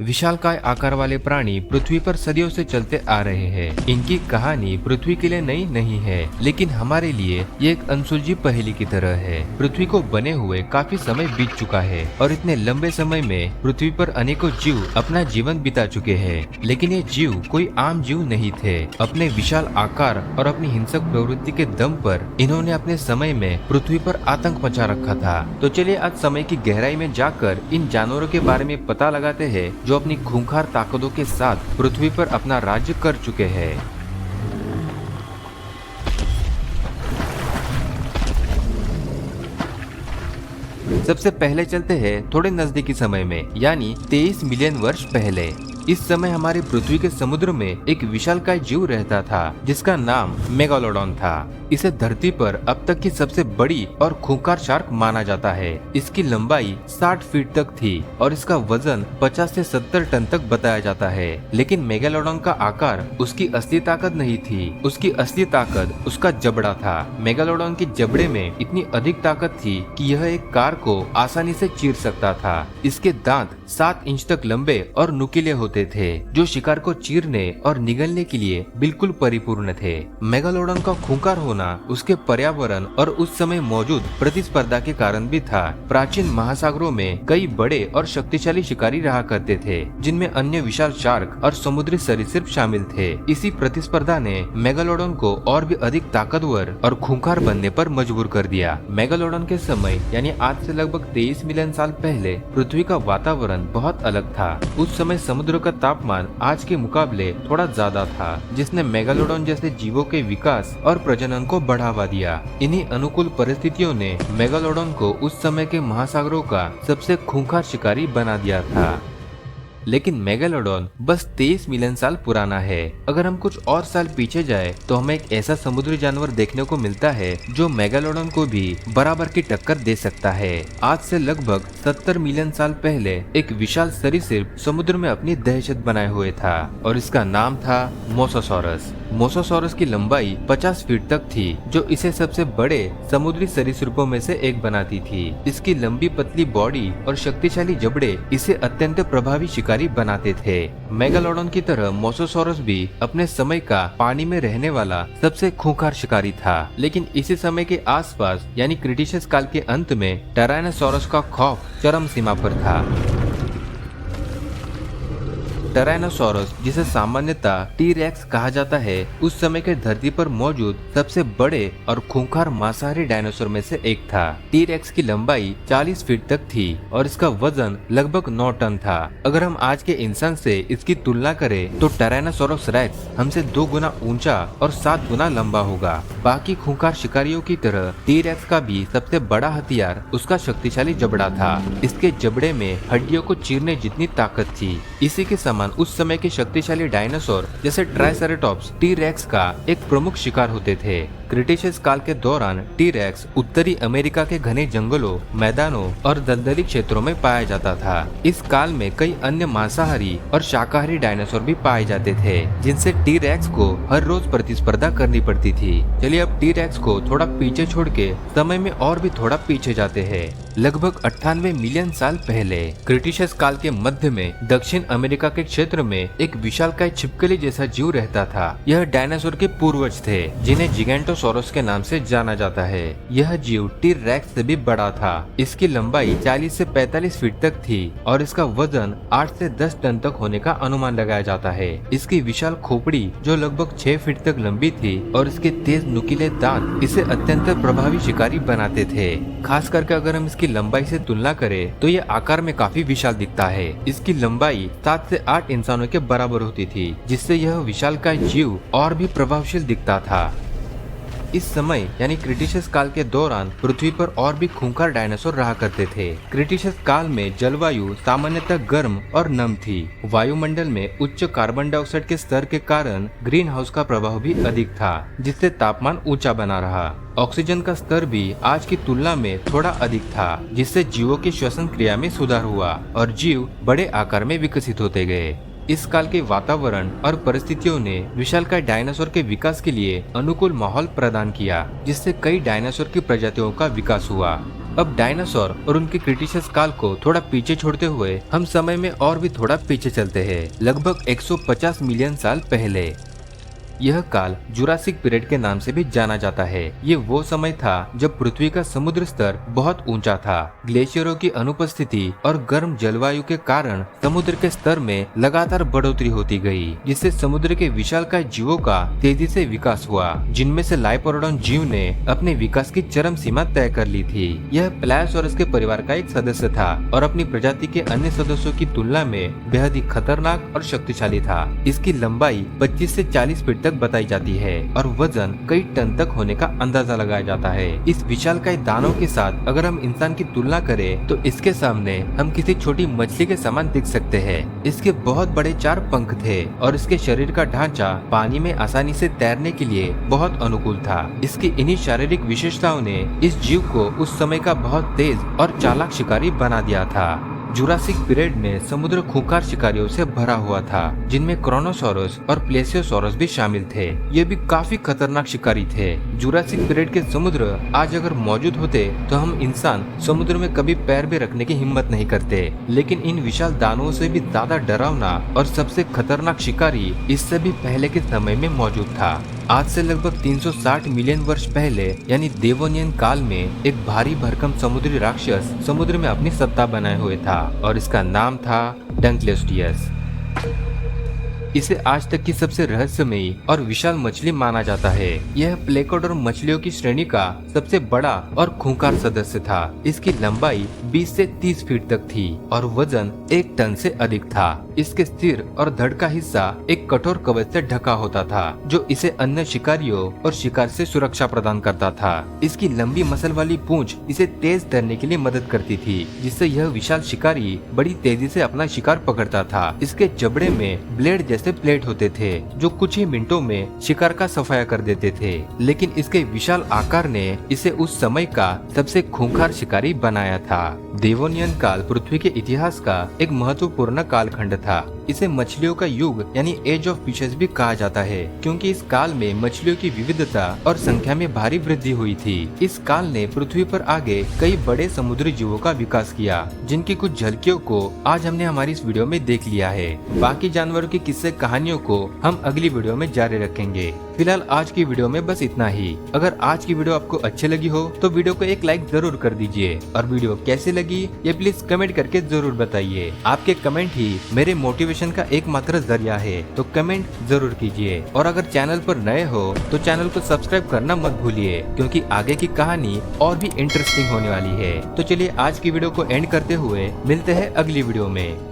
विशालकाय आकार वाले प्राणी पृथ्वी पर सदियों से चलते आ रहे हैं। इनकी कहानी पृथ्वी के लिए नई नहीं है, लेकिन हमारे लिए ये एक अनसुलझी पहेली की तरह है। पृथ्वी को बने हुए काफी समय बीत चुका है और इतने लंबे समय में पृथ्वी पर अनेकों जीव अपना जीवन बिता चुके हैं, लेकिन ये जीव कोई आम जीव नहीं थे। अपने विशाल आकार और अपनी हिंसक प्रवृत्ति के दम पर इन्होंने अपने समय में पृथ्वी पर आतंक मचा रखा था। तो चलिए आज समय की गहराई में जाकर इन जानवरों के बारे में पता लगाते हैं जो अपनी खूंखार ताकतों के साथ पृथ्वी पर अपना राज्य कर चुके हैं। सबसे पहले चलते हैं थोड़े नजदीकी समय में, यानी 23 मिलियन वर्ष पहले। इस समय हमारी पृथ्वी के समुद्र में एक विशालकाय जीव रहता था जिसका नाम मेगालोडॉन था। इसे धरती पर अब तक की सबसे बड़ी और खूंखार शार्क माना जाता है। इसकी लंबाई 60 फीट तक थी और इसका वजन 50 से 70 टन तक बताया जाता है। लेकिन मेगालोडॉन का आकार उसकी असली ताकत नहीं थी, उसकी असली ताकत उसका जबड़ा था। मेगालोडॉन के जबड़े में इतनी अधिक ताकत थी कि यह एक कार को आसानी से चीर सकता था। इसके दांत 7 इंच तक लंबे और नुकीले होते थे, जो शिकार को चीरने और निगलने के लिए बिल्कुल परिपूर्ण थे। मेगालोडॉन का खूंखार होना उसके पर्यावरण और उस समय मौजूद प्रतिस्पर्धा के कारण भी था। प्राचीन महासागरों में कई बड़े और शक्तिशाली शिकारी रहा करते थे, जिनमें अन्य विशाल शार्क और समुद्री सरीसृप शामिल थे। इसी प्रतिस्पर्धा ने मेगालोडॉन को और भी अधिक ताकतवर और खूंखार बनने पर मजबूर कर दिया। मेगालोडॉन के समय यानी आज से लगभग 23 मिलियन साल पहले पृथ्वी का वातावरण बहुत अलग था। उस समय समुद्र का तापमान आज के मुकाबले थोड़ा ज्यादा था, जिसने मेगालोडॉन जैसे जीवों के विकास और प्रजनन को बढ़ावा दिया। इन्हीं अनुकूल परिस्थितियों ने मेगालोडॉन को उस समय के महासागरों का सबसे खूंखार शिकारी बना दिया था। लेकिन मेगालोडॉन बस 23 मिलियन साल पुराना है। अगर हम कुछ और साल पीछे जाए तो हमें एक ऐसा समुद्री जानवर देखने को मिलता है जो मेगालोडॉन को भी बराबर की टक्कर दे सकता है। आज से लगभग 70 मिलियन साल पहले एक विशाल सरीसृप समुद्र में अपनी दहशत बनाए हुए था और इसका नाम था मोसासॉरस। मोसासॉरस की लंबाई 50 फीट तक थी, जो इसे सबसे बड़े समुद्री सरीसृपों में से एक बनाती थी। इसकी लंबी पतली बॉडी और शक्तिशाली जबड़े इसे अत्यंत प्रभावी शिकारी बनाते थे। मेगालोडॉन की तरह मोसासॉरस भी अपने समय का पानी में रहने वाला सबसे खूंखार शिकारी था। लेकिन इसी समय के आसपास यानी क्रिटेशियस काल के अंत में टायरानोसॉरस का खौफ चरम सीमा पर था। टायरानोसॉरस, जिसे सामान्यतः टी-रेक्स कहा जाता है, उस समय के धरती पर मौजूद सबसे बड़े और खूंखार मांसाहारी डायनासोर में से एक था। टी-रेक्स की लंबाई 40 फीट तक थी और इसका वजन लगभग 9 टन था। अगर हम आज के इंसान से इसकी तुलना करें तो टायरानोसॉरस रेक्स हमसे 2 गुना ऊंचा और 7 गुना लंबा होगा। बाकी खूंखार शिकारियों की तरह टी-रेक्स का भी सबसे बड़ा हथियार उसका शक्तिशाली जबड़ा था। इसके जबड़े में हड्डियों को चीरने जितनी ताकत थी। इसी के समान उस समय के शक्तिशाली डायनासोर जैसे ट्राइसेरेटॉप्स टी-रेक्स का एक प्रमुख शिकार होते थे। क्रिटेशियस काल के दौरान टी-रेक्स उत्तरी अमेरिका के घने जंगलों, मैदानों और दलदली क्षेत्रों में पाया जाता था। इस काल में कई अन्य मांसाहारी और शाकाहारी डायनासोर भी पाए जाते थे, जिनसे टी-रेक्स को हर रोज प्रतिस्पर्धा करनी पड़ती थी। चलिए अब टी-रेक्स को थोड़ा पीछे छोड़ के समय में और भी थोड़ा पीछे जाते हैं। लगभग 98 मिलियन साल पहले क्रिटेशियस काल के मध्य में दक्षिण अमेरिका के क्षेत्र में एक विशालकाय छिपकली जैसा जीव रहता था। यह डायनासोर के पूर्वज थे, जिन्हें जिगेंटोसॉरस के नाम से जाना जाता है। यह जीव टी-रेक्स से भी बड़ा था। इसकी लंबाई 40 से 45 फीट तक थी और इसका वजन 8 से 10 टन तक होने का अनुमान लगाया जाता है। इसकी विशाल खोपड़ी जो लगभग 6 फीट तक लंबी थी और इसके तेज नुकीले दांत इसे अत्यंत प्रभावी शिकारी बनाते थे। खास करके अगर हम इसकी लंबाई से तुलना करें तो ये आकार में काफी विशाल दिखता है। इसकी लंबाई 7 से 8 इंसानों के बराबर होती थी, जिससे यह विशालकाय जीव और भी प्रभावशील दिखता था। इस समय यानी क्रिटेशियस काल के दौरान पृथ्वी पर और भी खूंखार डायनासोर रहा करते थे। क्रिटेशियस काल में जलवायु सामान्यतः गर्म और नम थी। वायुमंडल में उच्च कार्बन डाइऑक्साइड के स्तर के कारण ग्रीन हाउस का प्रभाव भी अधिक था, जिससे तापमान ऊंचा बना रहा। ऑक्सीजन का स्तर भी आज की तुलना में थोड़ा अधिक था, जिससे जीवों की श्वसन क्रिया में सुधार हुआ और जीव बड़े आकार में विकसित होते गए। इस काल के वातावरण और परिस्थितियों ने विशालकाय डायनासोर के विकास के लिए अनुकूल माहौल प्रदान किया, जिससे कई डायनासोर की प्रजातियों का विकास हुआ। अब डायनासोर और उनके क्रिटेशियस काल को थोड़ा पीछे छोड़ते हुए हम समय में और भी थोड़ा पीछे चलते हैं, लगभग 150 मिलियन साल पहले। यह काल जुरासिक पीरियड के नाम से भी जाना जाता है। ये वो समय था जब पृथ्वी का समुद्र स्तर बहुत ऊंचा था। ग्लेशियरों की अनुपस्थिति और गर्म जलवायु के कारण समुद्र के स्तर में लगातार बढ़ोतरी होती गई, जिससे समुद्र के विशालकाय जीवों का तेजी से विकास हुआ, जिनमें से लाइपोरोडॉन जीव ने अपने विकास की चरम सीमा तय कर ली थी। यह प्लायोसोरस के परिवार का एक सदस्य था और अपनी प्रजाति के अन्य सदस्यों की तुलना में बेहद ही खतरनाक और शक्तिशाली था। इसकी लंबाई 25 से 40 फीट बताई जाती है और वजन कई टन तक होने का अंदाजा लगाया जाता है। इस विशालकाय दानव के साथ अगर हम इंसान की तुलना करें तो इसके सामने हम किसी छोटी मछली के समान दिख सकते हैं। इसके बहुत बड़े 4 पंख थे और इसके शरीर का ढांचा पानी में आसानी से तैरने के लिए बहुत अनुकूल था। इसकी इन्हीं शारीरिक विशेषताओं ने इस जीव को उस समय का बहुत तेज और चालाक शिकारी बना दिया था। जुरासिक पीरियड में समुद्र खूंखार शिकारियों से भरा हुआ था, जिनमें क्रोनोसॉरस और प्लेसियोसॉरस भी शामिल थे। ये भी काफी खतरनाक शिकारी थे। जुरासिक पीरियड के समुद्र आज अगर मौजूद होते तो हम इंसान समुद्र में कभी पैर भी रखने की हिम्मत नहीं करते, लेकिन इन विशाल दानवों से भी ज्यादा डरावना और सबसे खतरनाक शिकारी इससे भी पहले के समय में मौजूद था। आज से लगभग 360 मिलियन वर्ष पहले यानी देवोनियन काल में एक भारी भरकम समुद्री राक्षस समुद्र में अपनी सत्ता बनाए हुए था और इसका नाम था डंक्लेस्टियस। इसे आज तक की सबसे रहस्यमयी और विशाल मछली माना जाता है। यह प्लेकोडोर मछलियों की श्रेणी का सबसे बड़ा और खूंखार सदस्य था। इसकी लंबाई 20 से 30 फीट तक थी और वजन 1 टन से अधिक था। इसके सिर और धड़ का हिस्सा एक कठोर कवच से ढका होता था, जो इसे अन्य शिकारियों और शिकार से सुरक्षा प्रदान करता था। इसकी लंबी मसल वाली पूंछ इसे तेज तैरने के लिए मदद करती थी, जिससे यह विशाल शिकारी बड़ी तेजी से अपना शिकार पकड़ता था। इसके जबड़े में ब्लेड जैसे प्लेट होते थे, जो कुछ ही मिनटों में शिकार का सफाया कर देते थे, लेकिन इसके विशाल आकार ने इसे उस समय का सबसे खूंखार शिकारी बनाया था। देवोनियन काल पृथ्वी के इतिहास का एक महत्वपूर्ण कालखंड था। इसे मछलियों का युग यानी एज ऑफ फिशेस भी कहा जाता है, क्योंकि इस काल में मछलियों की विविधता और संख्या में भारी वृद्धि हुई थी। इस काल ने पृथ्वी पर आगे कई बड़े समुद्री जीवों का विकास किया, जिनकी कुछ झलकियों को आज हमने हमारी इस वीडियो में देख लिया है। बाकी जानवरों की किस्से कहानियों को हम अगली वीडियो में जारी रखेंगे। फिलहाल आज की वीडियो में बस इतना ही। अगर आज की वीडियो आपको अच्छी लगी हो तो वीडियो को एक लाइक जरूर कर दीजिए और वीडियो कैसी लगी ये प्लीज कमेंट करके जरूर बताइए। आपके कमेंट ही मेरे मोटिवेशन का एकमात्र जरिया है, तो कमेंट जरूर कीजिए। और अगर चैनल पर नए हो तो चैनल को सब्सक्राइब करना मत भूलिए, क्योंकि आगे की कहानी और भी इंटरेस्टिंग होने वाली है। तो चलिए आज की वीडियो को एंड करते हुए मिलते हैं अगली वीडियो में।